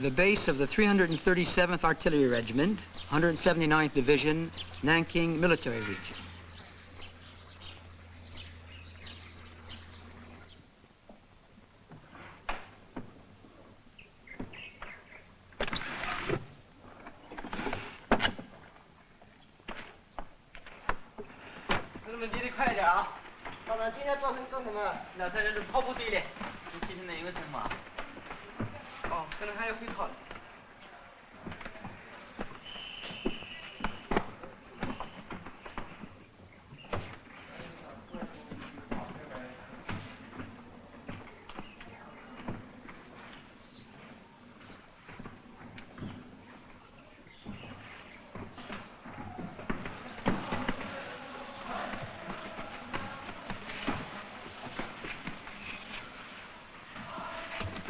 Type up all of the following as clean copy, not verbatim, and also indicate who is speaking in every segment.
Speaker 1: the base of the 337th Artillery Regiment, 179th Division, Nanjing Military Region.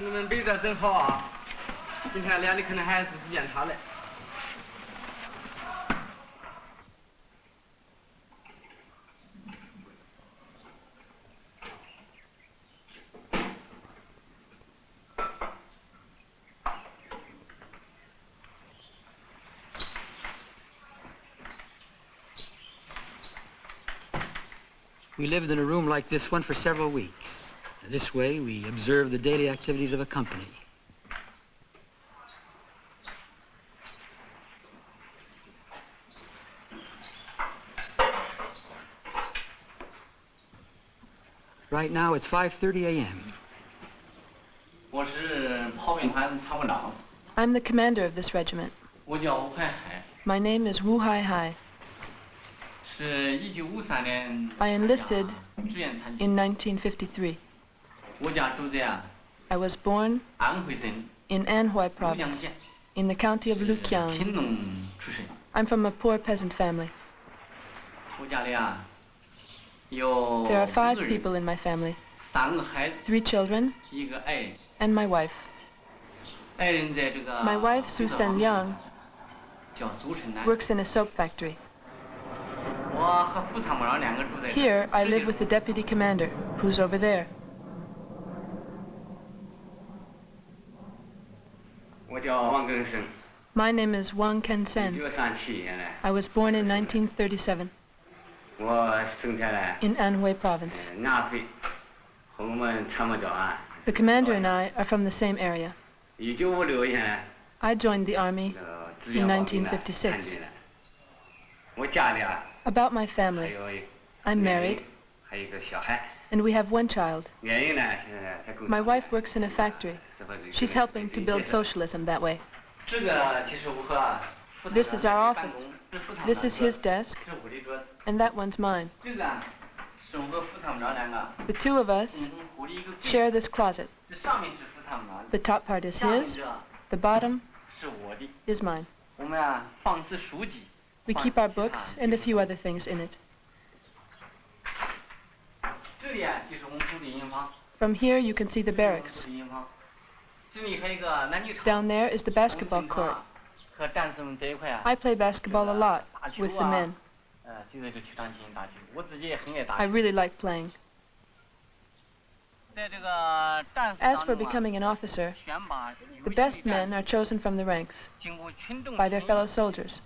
Speaker 2: 你们背的真好啊！今天连的可能还是检查嘞。
Speaker 1: We lived in a room like this one for several weeks. This way, we observed the daily activities of a company. Right now, it's 5:30 a.m.
Speaker 3: I'm the commander of this regiment. My name is Wu Hai Hai. I enlisted in 1953. I was born in Anhui province, in the county of Luqiang. I'm from a poor peasant family. There are 5 people in my family, 3 children, and my wife. My wife, Su Sen Liang, works in a soap factory. Here, I live with the deputy commander, who's over there. My name is Wang Ken-sen. I was born in 1937 in Anhui province. The commander and I are from the same area. I joined the army in 1956. About my family, I'm married, and we have 1 child. My wife works in a factory. She's helping to build socialism that way. This is our office. This is his desk, and that one's mine. The 2 of us share this closet. The top part is his, the bottom is mine. We keep our books and a few other things in it. From here you can see the barracks. Down there is the basketball court. I play basketball a lot with the men. I really like playing. As for becoming an officer, the best men are chosen from the ranks by their fellow soldiers.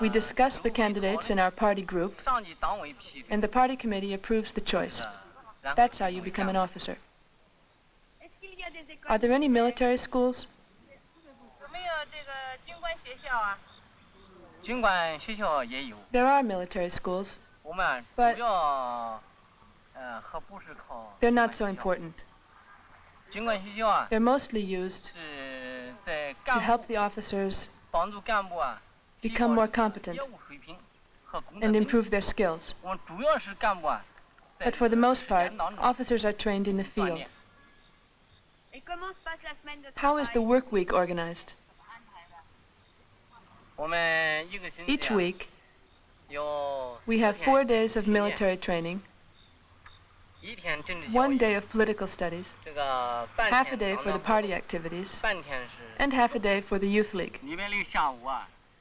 Speaker 3: We discuss the candidates in our party group, and the party committee approves the choice. That's how you become an officer. Are there any military schools? There are military schools, but they're not so important. They're mostly used to help the officers become more competent and improve their skills. But for the most part, officers are trained in the field. How is the work week organized? Each week, we have 4 days of military training, 1 day of political studies, half a day for the party activities, and half a day for the youth league.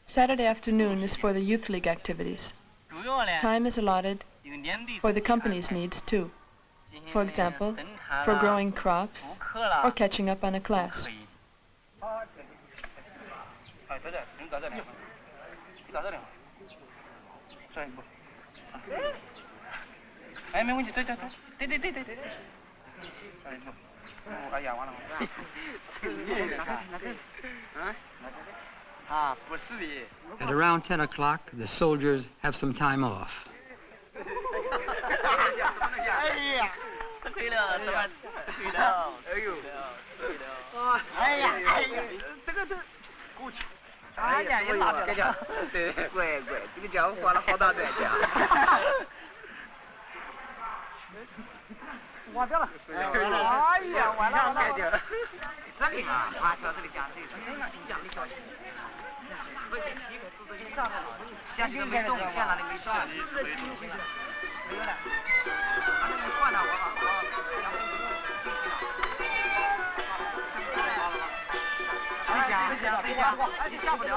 Speaker 3: Saturday afternoon is for the youth league activities. Time is allotted for the company's needs too. For example, for growing crops or catching up on a class.
Speaker 2: 不是，你到这里，到这里，上一步。哎，没问题，对。上一步。哎呀，完了。啊，不是的。
Speaker 1: At around 10 o'clock, the soldiers have some time off.
Speaker 2: 哎呀，对了，怎么？对了，哎呦，对了，哎呀，这个过去。哎呀，也拿这个对，乖，这个家伙花了好大代价。挖掉了。哎呀，完了。这里嘛，啊，到这里讲，讲的小心。不是起个速度就上来了，像这个没动，像哪里没动？没有了。他那个换了，别讲，你下不了。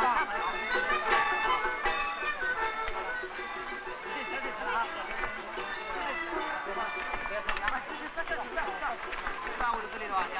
Speaker 2: 上我这里的话讲。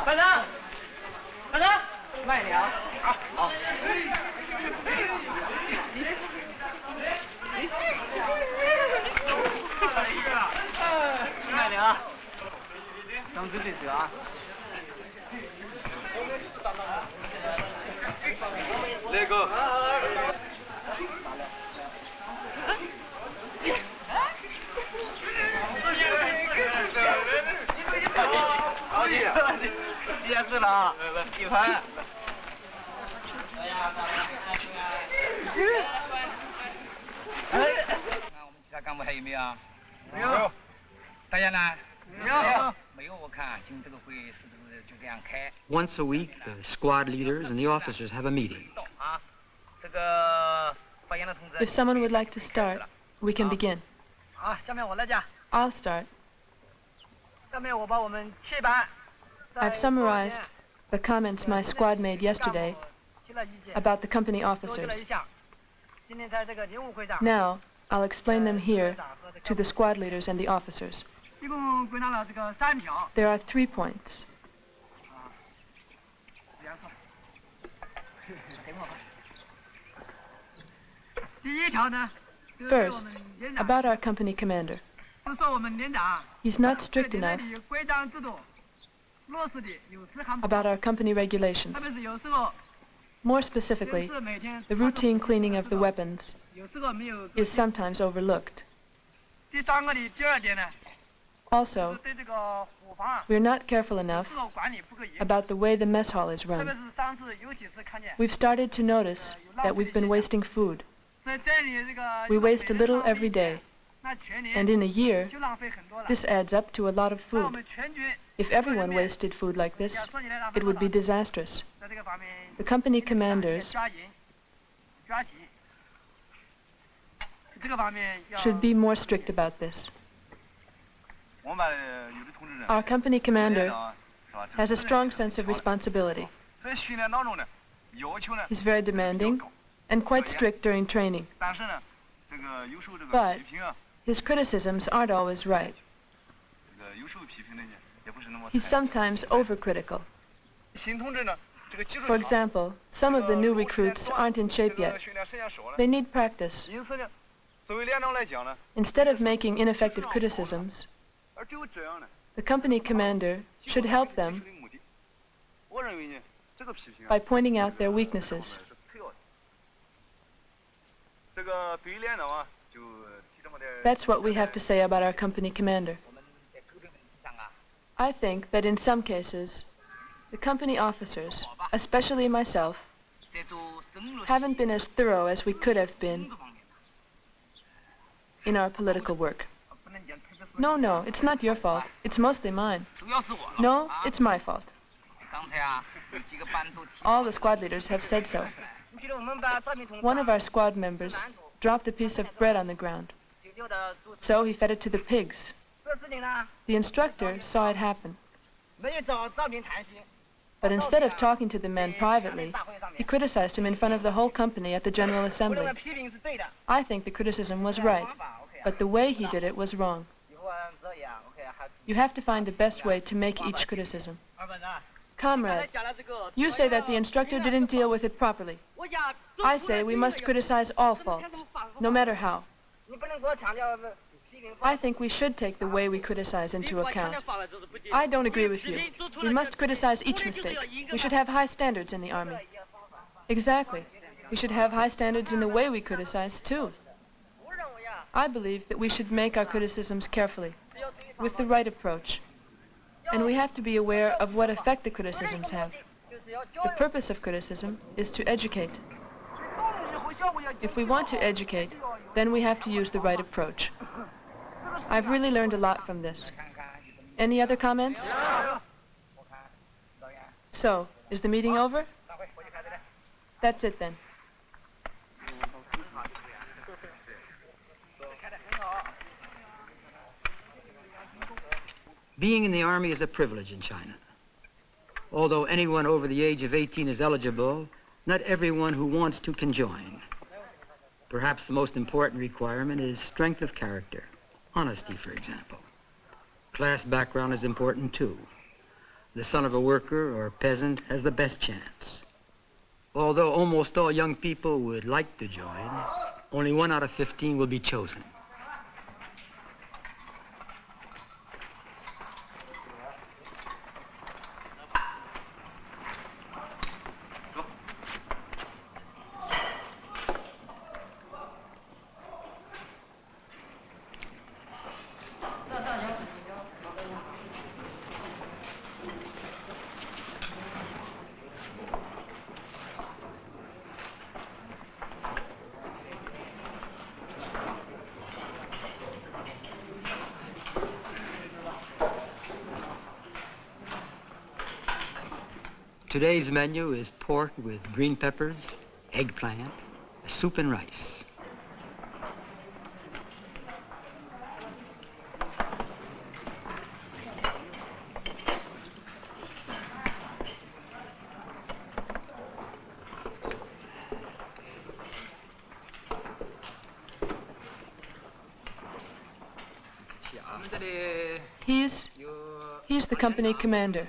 Speaker 2: 班长，慢点啊！好。慢点啊！张嘴对嘴啊！那个。结束了啊！一盘。看我们其他干部还有没有啊？没有。大家呢？没有。没有，我看今天这个会是不是就这样开
Speaker 1: ？Once a week, the squad leaders and the officers have a meeting.
Speaker 2: 啊，这个发言的同志。
Speaker 3: If someone would like to start, we can begin.
Speaker 2: 好，下面我来讲。
Speaker 3: I'll start.
Speaker 2: 下面我把我们切板。
Speaker 3: I've summarized the comments my squad made yesterday about the company officers. Now, I'll explain them here to the squad leaders and the officers. There are 3 points. First, about our company commander. He's not strict enough about our company regulations. More specifically, the routine cleaning of the weapons is sometimes overlooked. Also, we're not careful enough about the way the mess hall is run. We've started to notice that we've been wasting food. We waste a little every day, and in a year, this adds up to a lot of food. If everyone wasted food like this, it would be disastrous. The company commanders should be more strict about this. Our company commander has a strong sense of responsibility. He's very demanding and quite strict during training. But his criticisms aren't always right. He's sometimes overcritical. For example, some of the new recruits aren't in shape yet. They need practice. Instead of making ineffective criticisms, the company commander should help them by pointing out their weaknesses. That's what we have to say about our company commander. I think that in some cases, the company officers, especially myself, haven't been as thorough as we could have been in our political work. No, it's not your fault. It's mostly mine. No, it's my fault. All the squad leaders have said so. One of our squad members dropped a piece of bread on the ground, so he fed it to the pigs. The instructor saw it happen, but instead of talking to the men privately, he criticized him in front of the whole company at the General Assembly. I think the criticism was right, but the way he did it was wrong. You have to find the best way to make each criticism. Comrade, you say that the instructor didn't deal with it properly. I say we must criticize all faults, no matter how. I think we should take the way we criticize into account. I don't agree with you. We must criticize each mistake. We should have high standards in the Army. Exactly. We should have high standards in the way we criticize, too. I believe that we should make our criticisms carefully, with the right approach. And we have to be aware of what effect the criticisms have. The purpose of criticism is to educate. If we want to educate, then we have to use the right approach. I've really learned a lot from this. Any other comments? So, is the meeting over? That's it then.
Speaker 1: Being in the Army is a privilege in China. Although anyone over the age of 18 is eligible, not everyone who wants to can join. Perhaps the most important requirement is strength of character. Honesty, for example. Class background is important, too. The son of a worker or peasant has the best chance. Although almost all young people would like to join, only 1 out of 15 will be chosen. Today's menu is pork with green peppers, eggplant, soup and rice.
Speaker 3: He's the company commander.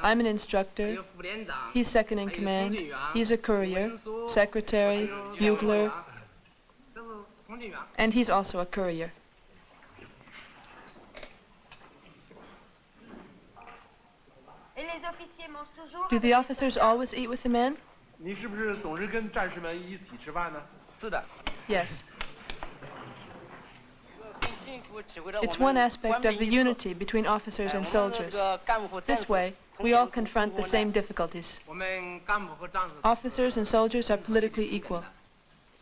Speaker 3: I'm an instructor. He's second in command. He's a courier, secretary, bugler, and he's also a courier. Do the officers always eat with the men? Yes. It's one aspect of the unity between officers and soldiers. This way, we all confront the same difficulties. Officers and soldiers are politically equal.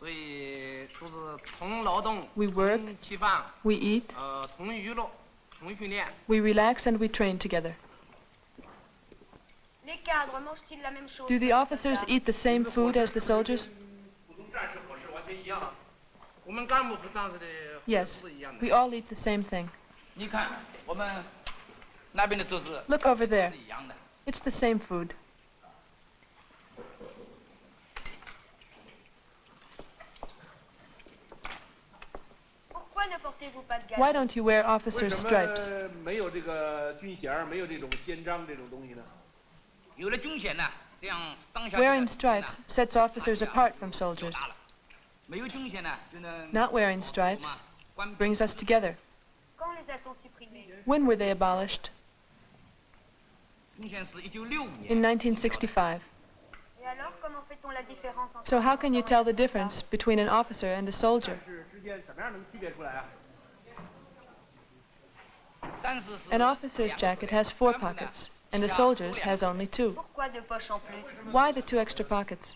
Speaker 3: We work, we eat, we relax, and we train together. Do the officers eat the same food as the soldiers? Yes, we all eat the same thing. Look over there. It's the same food. Why don't you wear officer's stripes? Wearing stripes sets officers apart from soldiers. Not wearing stripes brings us together. When were they abolished? In 1965. So how can you tell the difference between an officer and a soldier? An officer's jacket has 4 pockets, and a soldier's has only 2. Why the 2 extra pockets?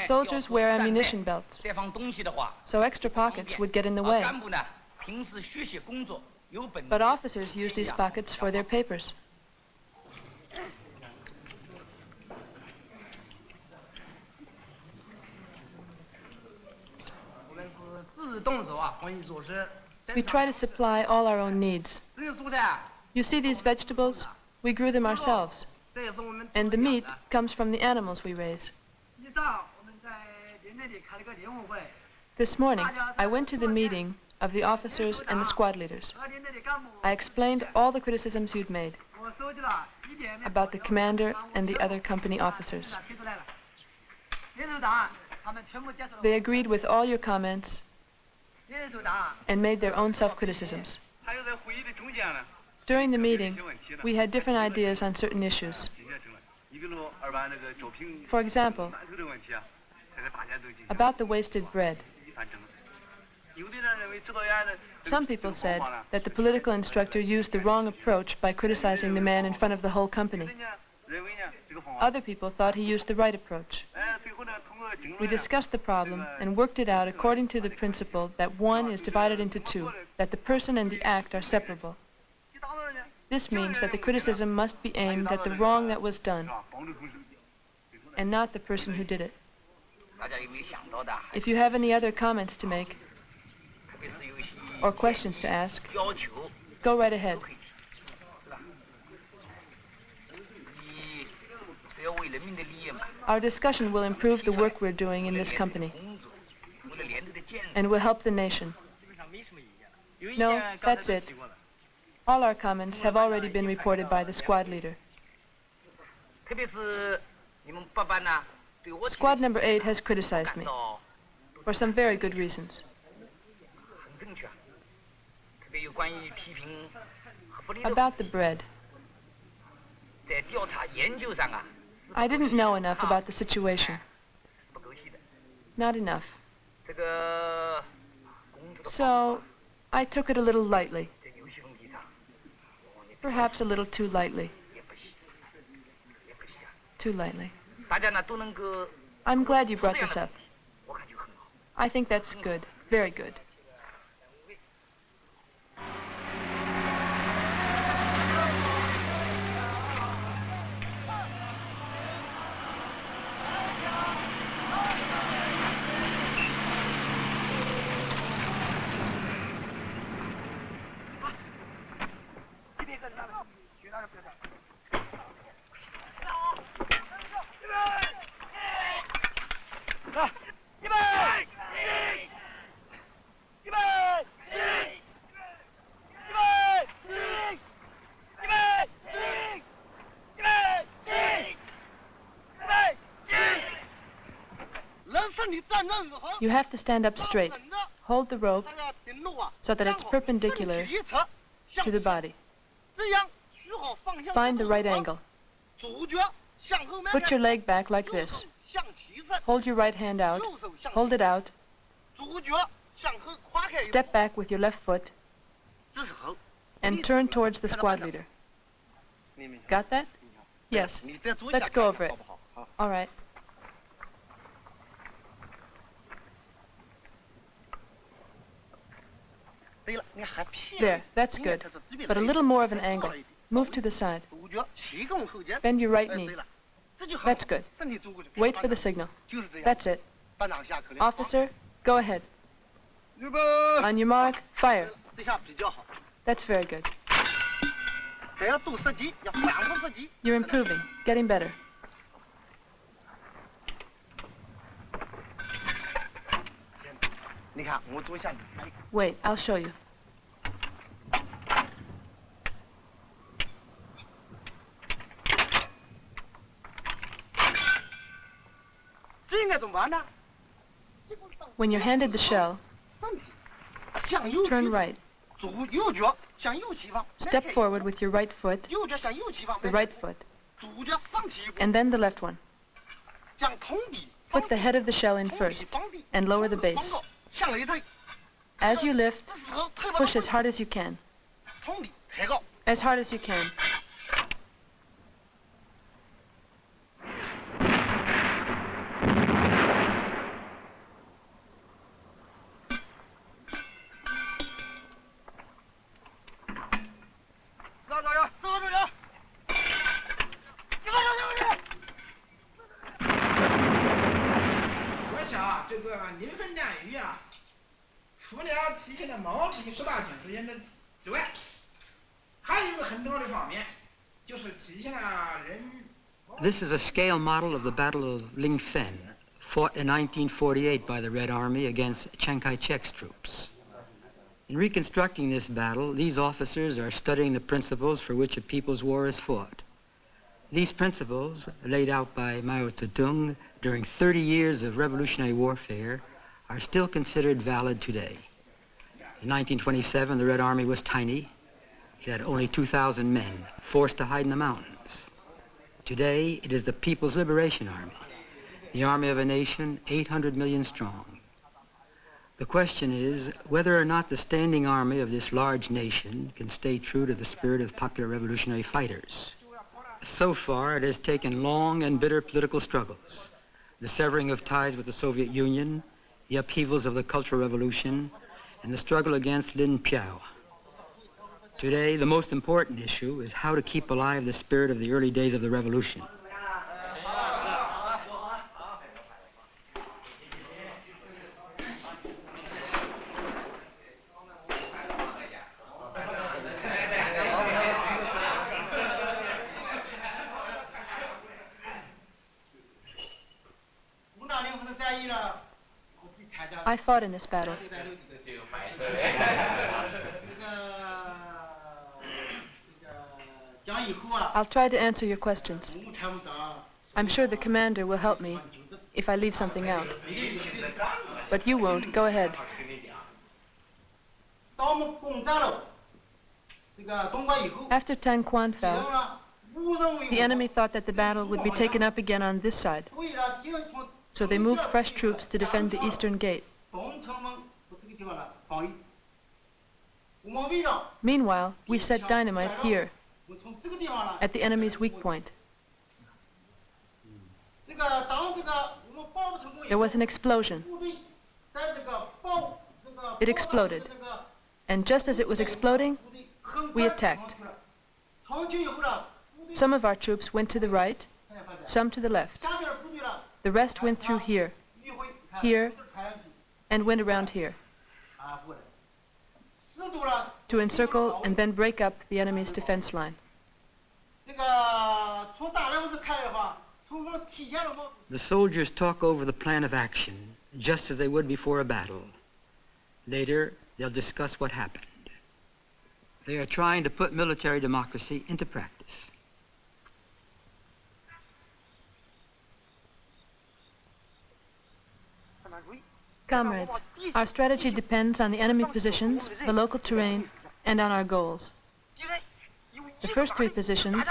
Speaker 3: Soldiers wear ammunition belts, so extra pockets would get in the way. But officers use these pockets for their papers. We try to supply all our own needs. You see these vegetables? We grew them ourselves. And the meat comes from the animals we raise. This morning, I went to the meeting of the officers and the squad leaders. I explained all the criticisms you'd made about the commander and the other company officers. They agreed with all your comments and made their own self-criticisms. During the meeting, we had different ideas on certain issues. For example, about the wasted bread. Some people said that the political instructor used the wrong approach by criticizing the man in front of the whole company. Other people thought he used the right approach. We discussed the problem and worked it out according to the principle that one is divided into two, that the person and the act are separable. This means that the criticism must be aimed at the wrong that was done, and not the person who did it. If you have any other comments to make, or questions to ask, go right ahead. Our discussion will improve the work we're doing in this company, and will help the nation. No, that's it. All our comments have already been reported by the squad leader. Squad number 8 has criticized me, for some very good reasons. About the bread. I didn't know enough about the situation. Not enough. So, I took it a little lightly. Perhaps a little too lightly. Too lightly. I'm glad you brought this up. I think that's good. Very good. You have to stand up straight. Hold the rope so that it's perpendicular to the body. Find the right angle. Put your leg back like this. Hold your right hand out. Hold it out. Step back with your left foot and turn towards the squad leader. Got that? Yes. Let's go over it. All right. There, that's good. But a little more of an angle. Move to the side. Bend your right knee. That's good. Wait for the signal. That's it. Officer, go ahead. On your mark, fire. That's very good. You're improving, getting better. Wait, I'll show you. When you're handed the shell, turn right. Step forward with your right foot, the right foot, and then the left one. Put the head of the shell in first, and lower the base. As you lift, push as hard as you can. As hard as you can.
Speaker 1: This is a scale model of the Battle of Lingfen, fought in 1948 by the Red Army against Chiang Kai-shek's troops. In reconstructing this battle, these officers are studying the principles for which a people's war is fought. These principles, laid out by Mao Zedong during 30 years of revolutionary warfare, are still considered valid today. In 1927, the Red Army was tiny. It had only 2,000 men, forced to hide in the mountains. Today, it is the People's Liberation Army, the army of a nation 800 million strong. The question is whether or not the standing army of this large nation can stay true to the spirit of popular revolutionary fighters. So far, it has taken long and bitter political struggles, the severing of ties with the Soviet Union, the upheavals of the Cultural Revolution, and the struggle against Lin Piao. Today, the most important issue is how to keep alive the spirit of the early days of the revolution.
Speaker 3: I fought in this battle. I'll try to answer your questions. I'm sure the commander will help me if I leave something out. But you won't. Go ahead. After Tan Quan fell, the enemy thought that the battle would be taken up again on this side. So they moved fresh troops to defend the eastern gate. Meanwhile, we set dynamite here, at the enemy's weak point. There was an explosion. It exploded. And just as it was exploding, we attacked. Some of our troops went to the right, some to the left. The rest went through here, here, and went around here to encircle and then break up the enemy's defense line.
Speaker 1: The soldiers talk over the plan of action, just as they would before a battle. Later, they'll discuss what happened. They are trying to put military democracy into practice.
Speaker 3: Comrades, our strategy depends on the enemy positions, the local terrain, and on our goals. The first three positions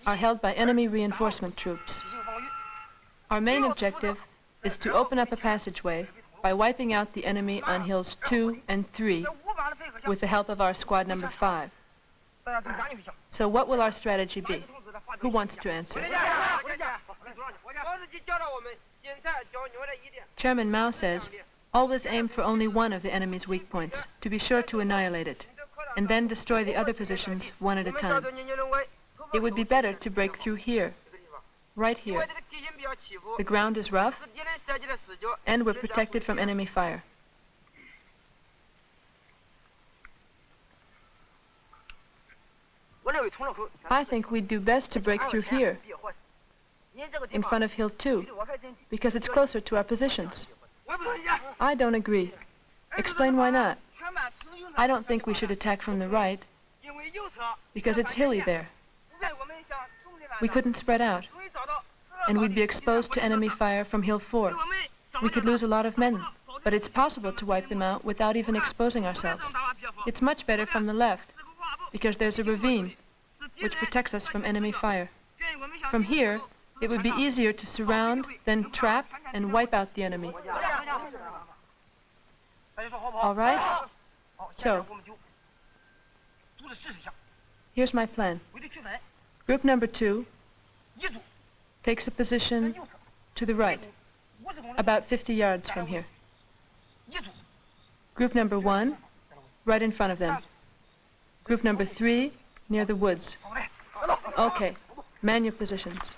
Speaker 3: are held by enemy reinforcement troops. Our main objective is to open up a passageway by wiping out the enemy on hills 2 and 3 with the help of our squad number 5. So what will our strategy be? Who wants to answer? Chairman Mao says, always aim for only one of the enemy's weak points, to be sure to annihilate it, and then destroy the other positions one at a time. It would be better to break through here, right here. The ground is rough, and we're protected from enemy fire. I think we'd do best to break through here, in front of Hill 2, because it's closer to our positions. I don't agree. Explain why not. I don't think we should attack from the right, because it's hilly there. We couldn't spread out, and we'd be exposed to enemy fire from Hill 4. We could lose a lot of men, but it's possible to wipe them out without even exposing ourselves. It's much better from the left, because there's a ravine, which protects us from enemy fire. From here, it would be easier to surround, then trap, and wipe out the enemy. All right? So, here's my plan. Group number 2 takes a position to the right, about 50 yards from here. Group number 1, right in front of them. Group number 3, near the woods. Okay, man your positions.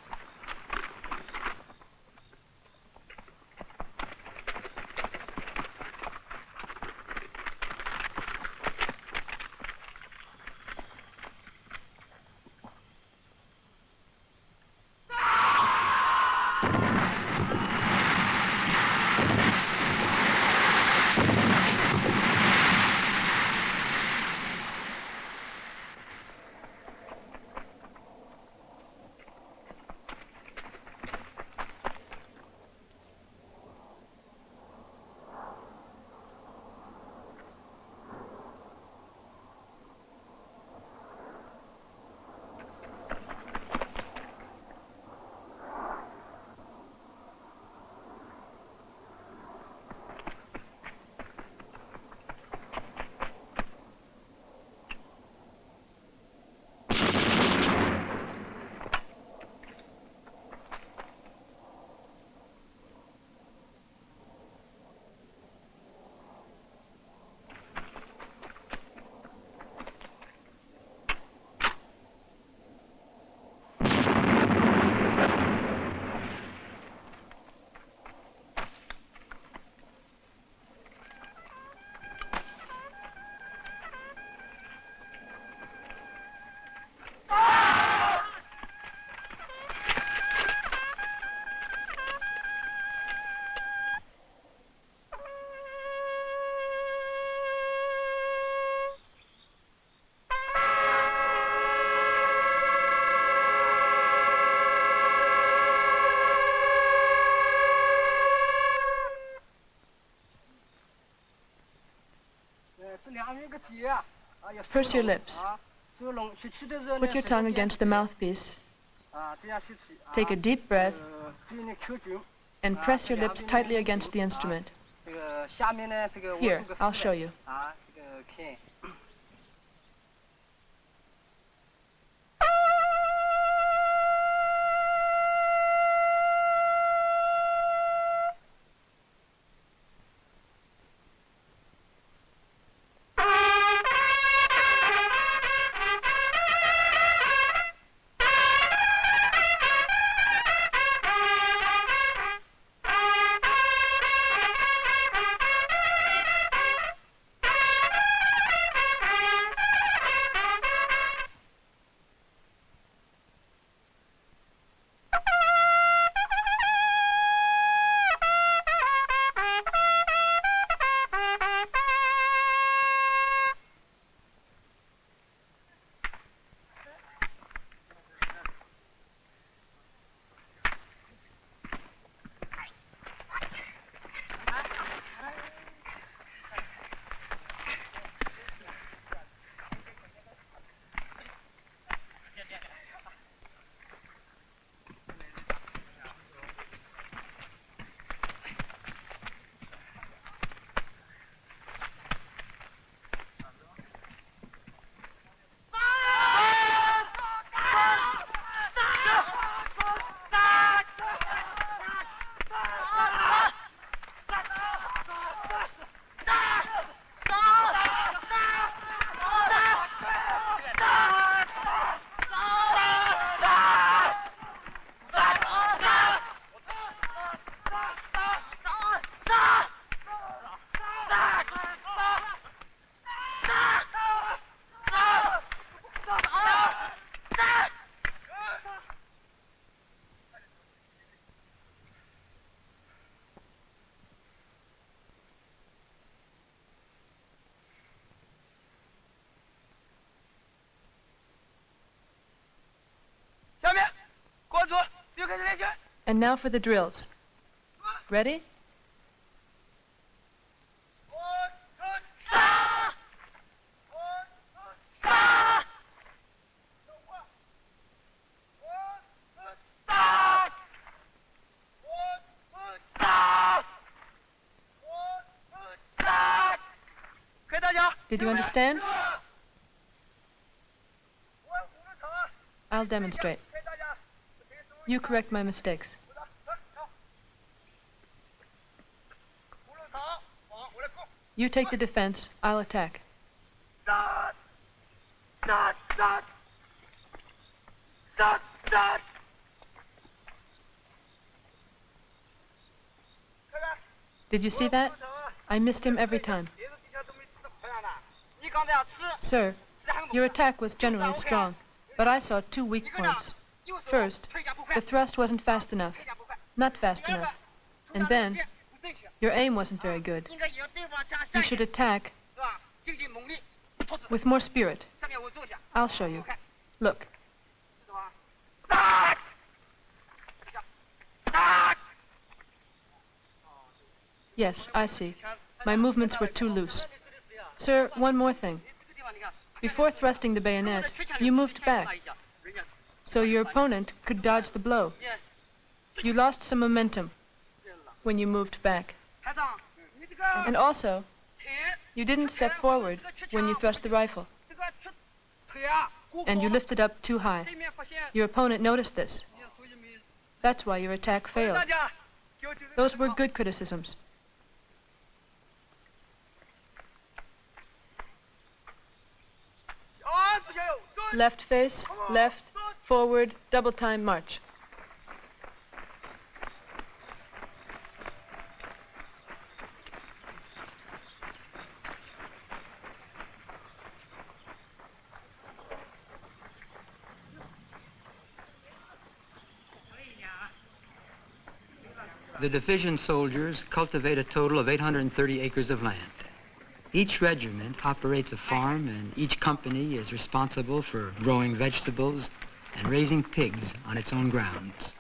Speaker 3: Purse your lips. Put your tongue against the mouthpiece. Take a deep breath and press your lips tightly against the instrument. Here, I'll show you. And now for the drills. Ready? Did you understand? I'll demonstrate. You correct my mistakes. You take the defense, I'll attack. Did you see that? I missed him every time. Sir, your attack was generally strong, but I saw two weak points. First, the thrust wasn't fast enough, not fast enough. And then, your aim wasn't very good. You should attack with more spirit. I'll show you. Look. Yes, I see. My movements were too loose. Sir, one more thing. Before thrusting the bayonet, you moved back, so your opponent could dodge the blow. You lost some momentum when you moved back. And also, you didn't step forward when you thrust the rifle. And you lifted up too high. Your opponent noticed this. That's why your attack failed. Those were good criticisms. Left face, left, forward, double time, march.
Speaker 1: The division soldiers cultivate a total of 830 acres of land. Each regiment operates a farm, and each company is responsible for growing vegetables and raising pigs on its own grounds.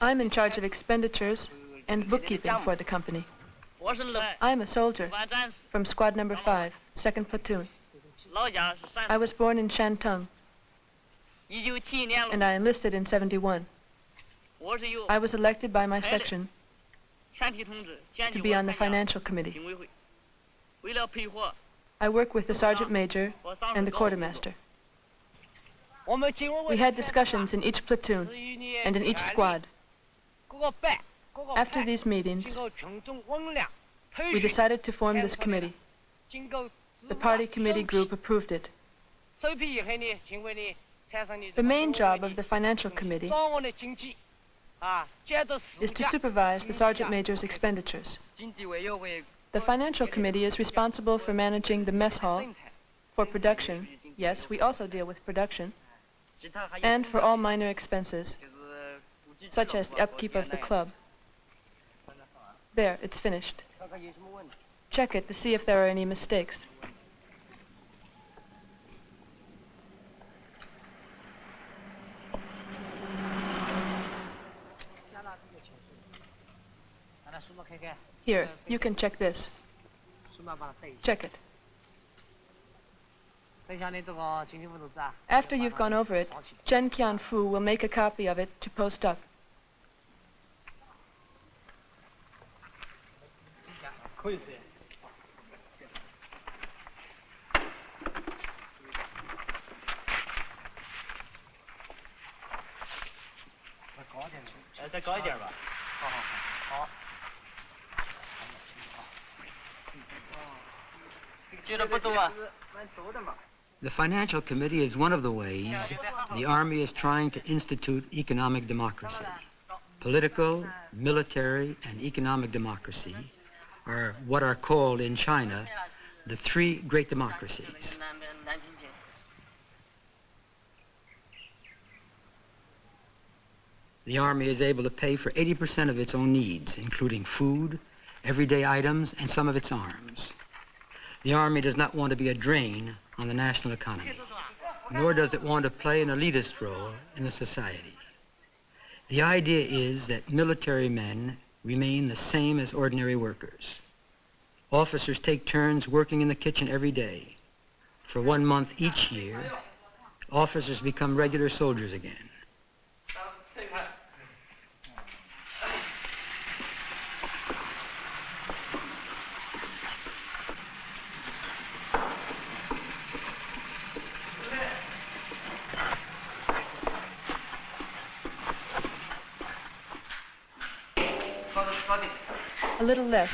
Speaker 3: I'm in charge of expenditures and bookkeeping for the company. I'm a soldier from Squad Number 5, 2nd Platoon. I was born in Shantung, and I enlisted in 71. I was elected by my section to be on the financial committee. I work with the sergeant major and the quartermaster. We had discussions in each platoon and in each squad. After these meetings, we decided to form this committee. The party committee group approved it. The main job of the financial committee is to supervise the sergeant major's expenditures. The financial committee is responsible for managing the mess hall, for production, yes, we also deal with production, and for all minor expenses, such as the upkeep of the club. There, it's finished. Check it to see if there are any mistakes. Here, you can check this. Check it. After you've gone over it, Chen Qianfu will make a copy of it to post up.
Speaker 1: The financial committee is one of the ways the Army is trying to institute economic democracy. Political, military, and economic democracy are what are called in China the three great democracies. The Army is able to pay for 80% of its own needs, including food, everyday items, and some of its arms. The Army does not want to be a drain on the national economy, nor does it want to play an elitist role in the society. The idea is that military men remain the same as ordinary workers. Officers take turns working in the kitchen every day. For 1 month each year, officers become regular soldiers again.
Speaker 3: A little less.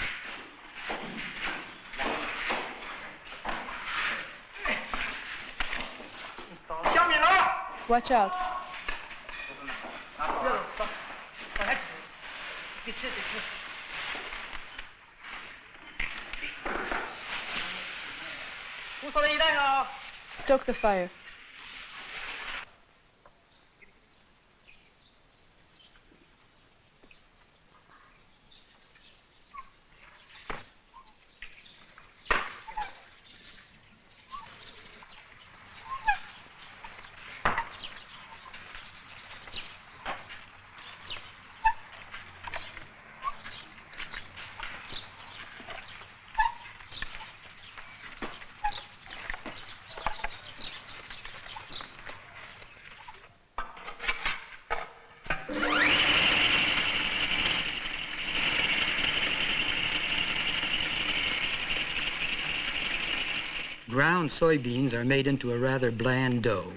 Speaker 3: Watch out. Stoke the fire.
Speaker 1: Ground soybeans are made into a rather bland dough.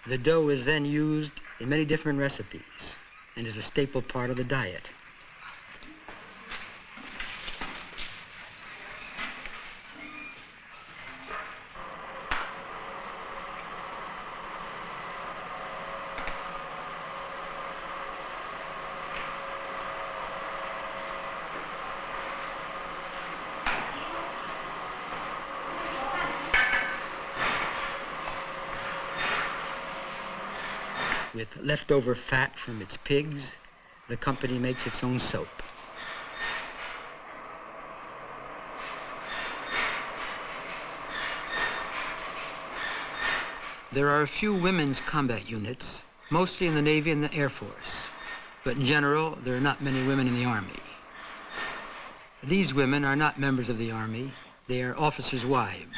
Speaker 1: The dough is then used in many different recipes and is a staple part of the diet. With leftover fat from its pigs, the company makes its own soap. There are a few women's combat units, mostly in the Navy and the Air Force. But in general, there are not many women in the Army. These women are not members of the Army. They are officers' wives.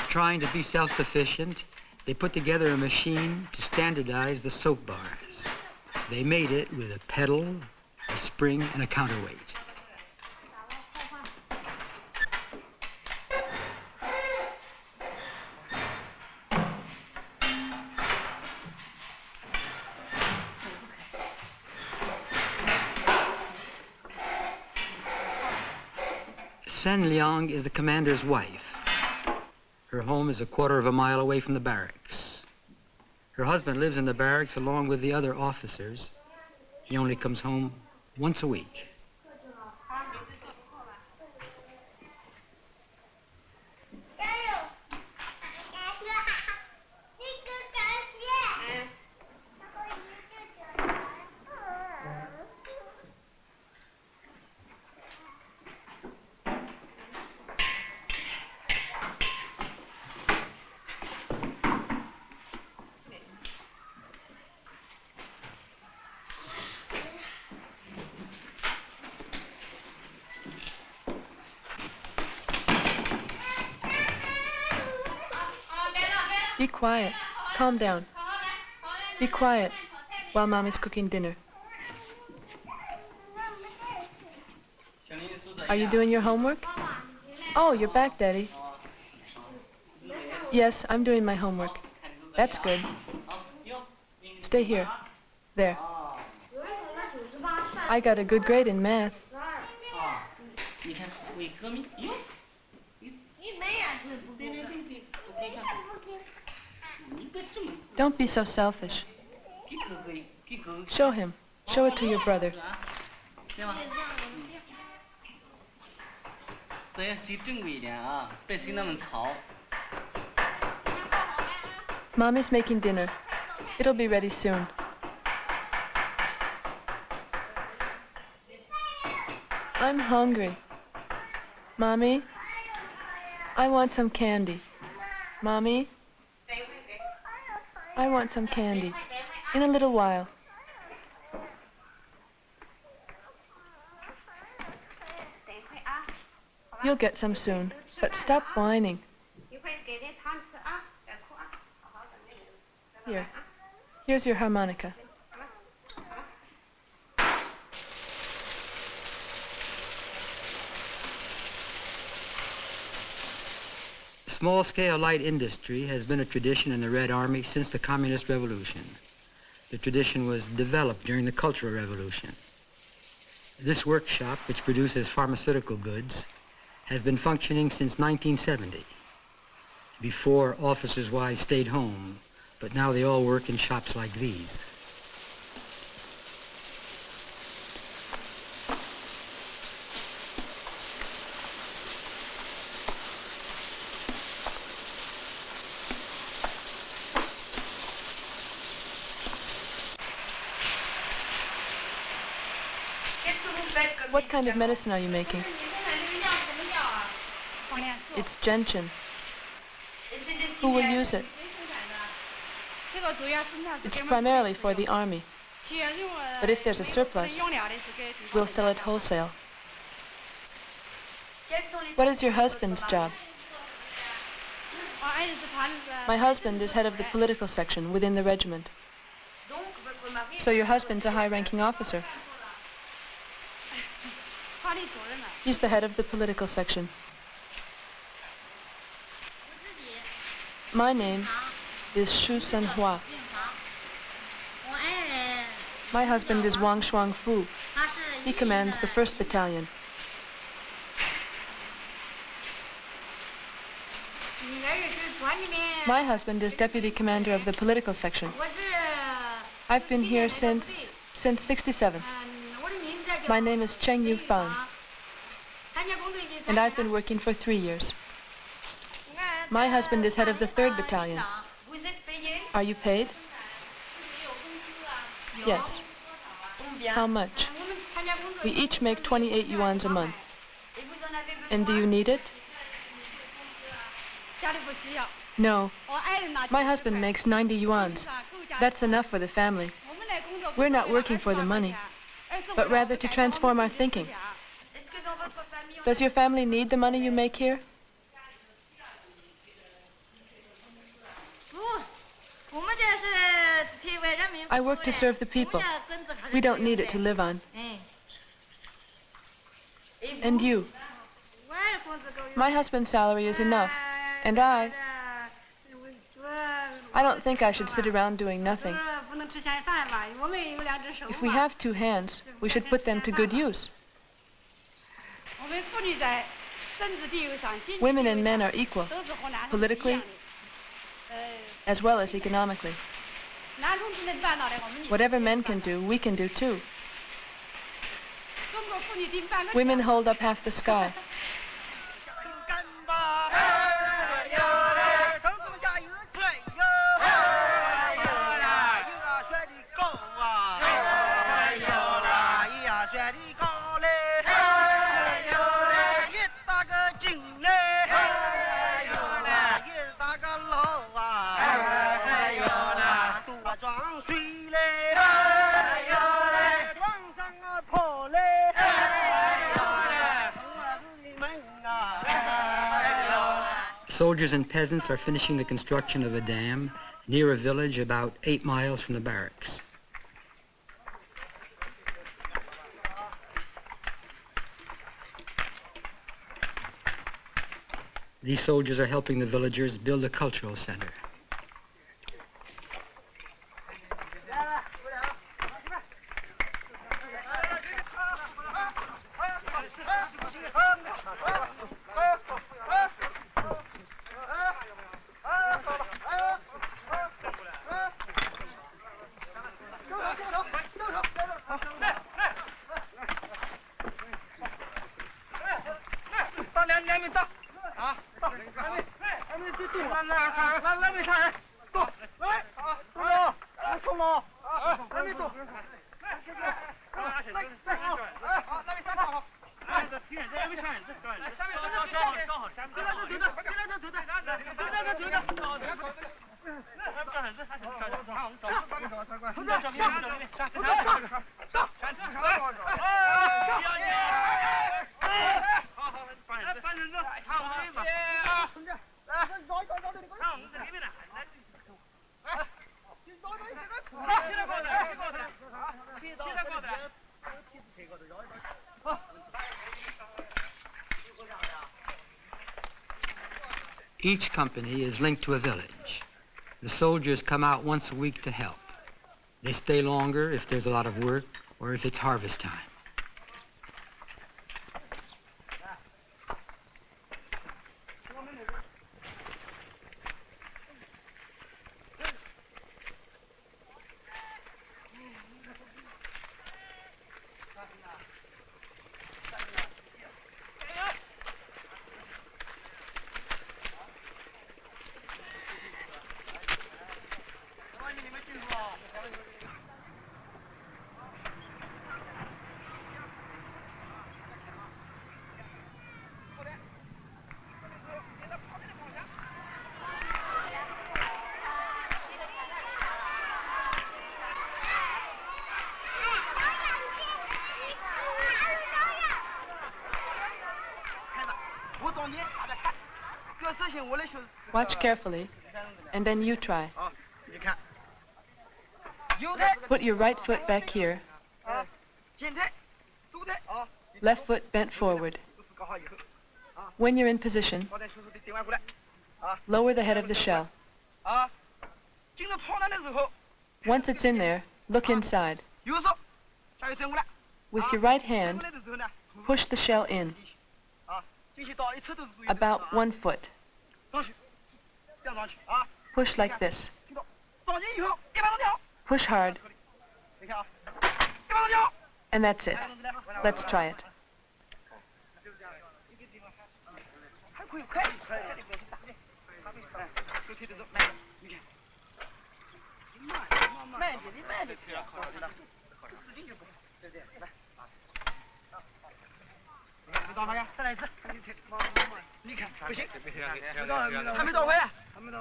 Speaker 1: Trying to be self-sufficient, they put together a machine to standardize the soap bars. They made it with a pedal, a spring, and a counterweight. Sen Liang is the commander's wife. Her home is a quarter of a mile away from the barracks. Her husband lives in the barracks along with the other officers. He only comes home once a week.
Speaker 3: Be quiet. Calm down. Be quiet while Mommy's cooking dinner. Are you doing your homework? Oh, you're back, Daddy. Yes, I'm doing my homework. That's good. Stay here. There. I got a good grade in math. Don't be so selfish. Show him. Show it to your brother. Mommy's making dinner. It'll be ready soon. I'm hungry. Mommy, I want some candy. Mommy, I want some candy. In a little while. You'll get some soon, but stop whining. Here. Here's your harmonica.
Speaker 1: Small-scale light industry has been a tradition in the Red Army since the Communist Revolution. The tradition was developed during the Cultural Revolution. This workshop, which produces pharmaceutical goods, has been functioning since 1970. Before, officers' wives stayed home, but now they all work in shops like these.
Speaker 3: What kind of medicine are you making? It's gentian. Who will use it? It's primarily for the army. But if there's a surplus, we'll sell it wholesale. What is your husband's job? My husband is head of the political section within the regiment. So your husband's a high-ranking officer. He's the head of the political section. My name is Shu Senhua. My husband is Wang Shuangfu. He commands the 1st Battalion. My husband is deputy commander of the political section. I've been here since '67. My name is Cheng Yufang, and I've been working for 3 years. My husband is head of the 3rd Battalion. Are you paid? Yes. How much? We each make 28 yuan a month. And do you need it? No. My husband makes 90 yuan. That's enough for the family. We're not working for the money, but rather to transform our thinking. Does your family need the money you make here? I work to serve the people. We don't need it to live on. And you? My husband's salary is enough, and I don't think I should sit around doing nothing. If we have two hands, we should put them to good use. Women and men are equal, politically as well as economically. Whatever men can do, we can do too. Women hold up half the sky.
Speaker 1: Soldiers and peasants are finishing the construction of a dam near a village about 8 miles from the barracks. These soldiers are helping the villagers build a cultural center. Each company is linked to a village. The soldiers come out once a week to help. They stay longer if there's a lot of work or if it's harvest time. Watch carefully, and then you try. Put your right foot back here. Left foot bent forward. When you're in position, lower the head of the shell. Once it's in there, look inside. With your right hand, push the shell in. About 1 foot. Push like this. Push hard. And that's it. Let's try it.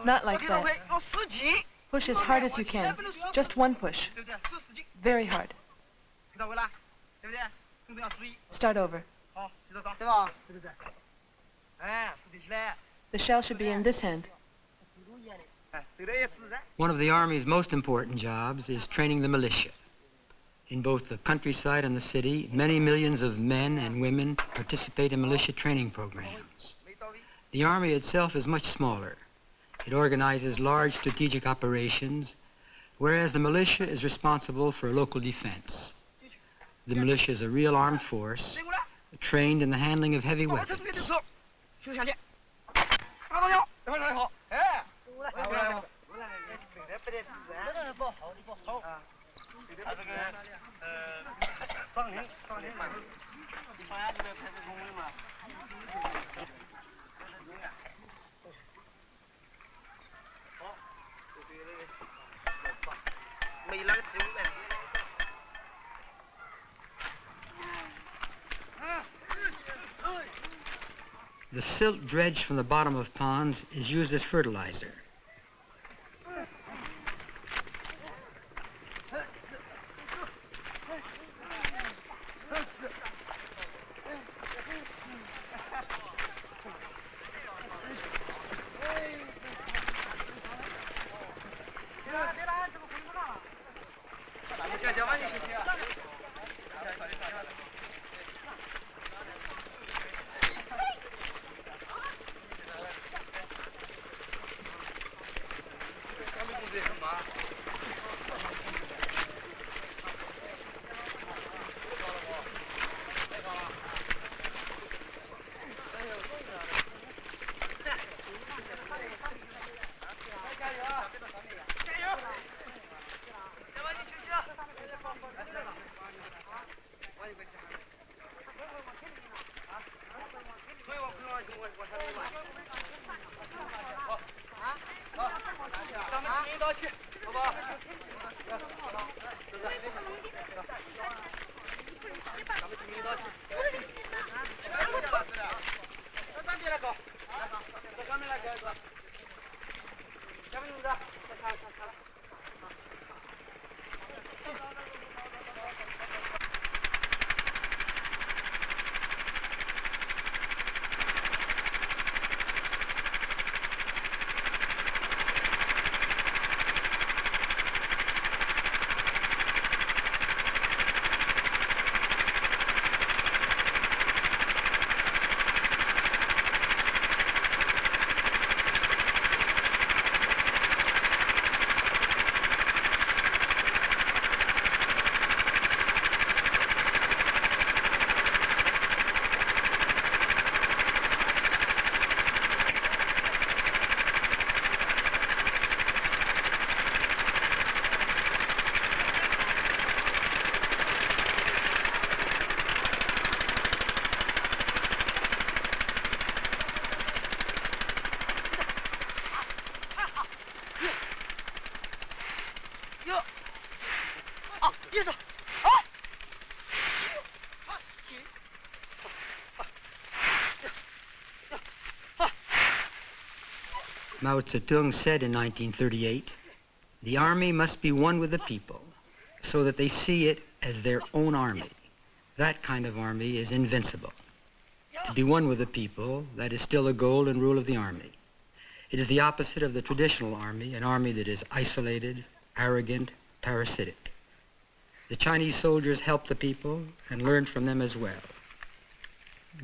Speaker 3: Not like that. Push as hard as you can. Just one push. Very hard. Start over. The shell should be in this hand.
Speaker 1: One of the Army's most important jobs is training the militia. In both the countryside and the city, many millions of men and women participate in militia training programs. The Army itself is much smaller. It organizes large strategic operations, whereas the militia is responsible for local defense. The militia is a real armed force, trained in the handling of heavy weapons. The silt dredged from the bottom of ponds is used as fertilizer. Mao Zedong said in 1938, the army must be one with the people so that they see it as their own army. That kind of army is invincible. To be one with the people, that is still the goal and rule of the army. It is the opposite of the traditional army, an army that is isolated, arrogant, parasitic. The Chinese soldiers helped the people and learned from them as well.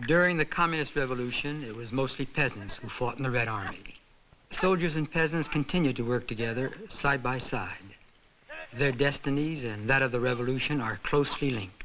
Speaker 1: During the Communist Revolution, it was mostly peasants who fought in the Red Army. Soldiers and peasants continued to work together side by side. Their destinies and that of the revolution are closely linked.